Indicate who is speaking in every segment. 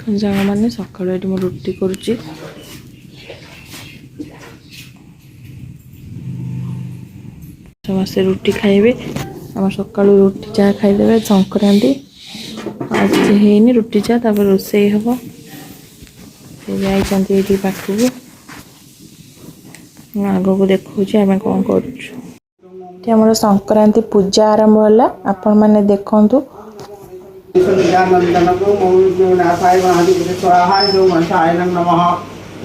Speaker 1: जहाँ मैंने सकाल ये रुटी करुच्ची समस्ते रुटी खाइबे आम सका रुटी चाह खाईदे संक्रांति आज है रुटी चाह तापर रोसे हम ये पाखक आग को देखा आम कौन कर संक्रांति पूजा आरंभ है आपण मैंने देखु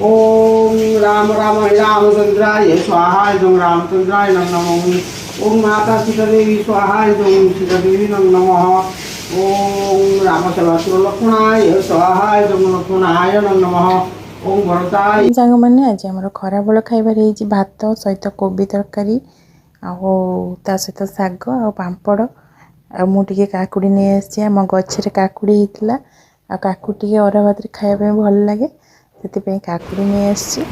Speaker 2: ओम राम राम रामचंद्राय स्वाहा रामचंद्राय नमः। ओम माता सीतादेवी स्वाहा सीतादेवी नमः। ओम राम सेवा लक्ष्मणाय स्वाहा लक्ष्मणाय नमः। ओम भरताय
Speaker 1: सांग मैंने आज आम खरा बेल खाइबार भात सहित कोबी तरकारी ता सहित शाग आ पापड़ मुझे काकुड़ी नहीं आसी आम गचर काकुड़ी होता आ काकुड़ी अरा भात खायापे भल लगे से काकुड़ी नहीं आसी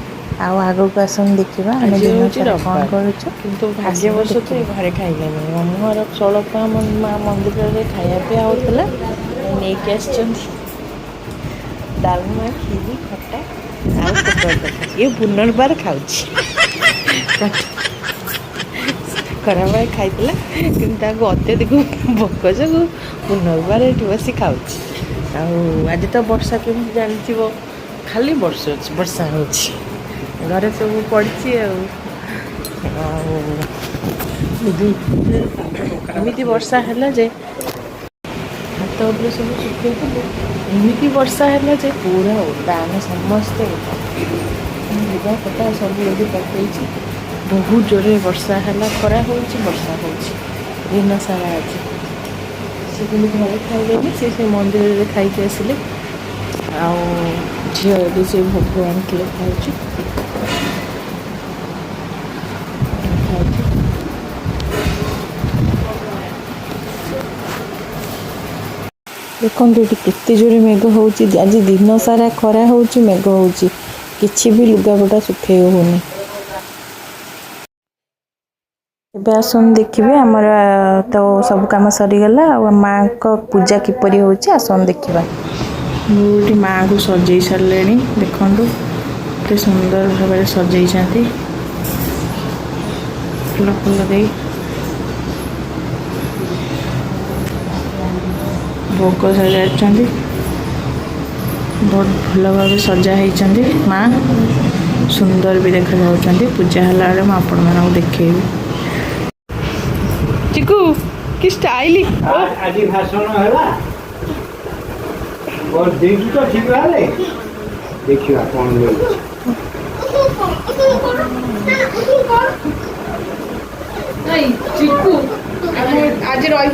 Speaker 1: आग को आसन देखा कौन कर भाग्यवर्ष तो घरे खाइले ममुहर चौड़पा माँ मंदिर में खायापी आउला नहीं डालमा खीरी खटा ये पुनर्बार खाऊँ खराब खाई कि अत्यधिक भोक जो पुनर्बार ये बस खाऊँ आज तो वर्षा केमी जान खाली वर्षा हो घरे सब पड़ी एमती वर्षा है जे हाथ उपर सब सुखे एमती वर्षा है जे पूरा ओदा आम समस्ते लुगा पटा सब ये पकई बहुत जोरे वर्षा है खरा हो वर्षा हो दिन सारा आज से घर खाइले से मंदिर में खाई आसिले झील भी से भगवान के खाऊ देखो ये केते जोरे मेघ हो आज दिन सारा खरा हो मेघ हो कि भी लुगापटा सुखे होनी एबे आसन देखिए आमर तो सब कम सरीगला माँ को पूजा किपरि हो आसन देखा ये माँ को सजे सारे देखु के सुंदर भाव सजे फूल फूल दे भोग सजा बहुत भल भाव सजा होती माँ सुंदर भी देखा जाऊँ पूजा है मैं आपण मानक देखेबी चिकू कि स्टाइल
Speaker 2: आज भाषण है और देखी तो ठीक है देखिए कौन
Speaker 1: चिकू आज रही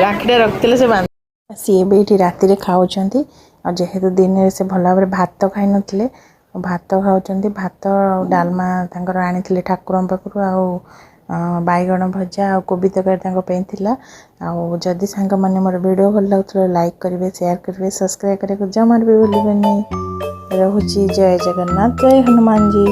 Speaker 1: राखी रखते से बांध सी भी राति खाऊँ जेहेतु दिन से भल भाव भात खाई नथिले भात खाऊँ भात डालमा आनी ठाकुर पाखु बैगण भजा आ कोबी तरकारी जदि सांग मैंने मोर वीडियो भल लगुला लाइक करेंगे शेयर करेंगे सब्सक्राइब करने को जमार भी भूलें। रोची जय जगन्नाथ जय हनुमान जी।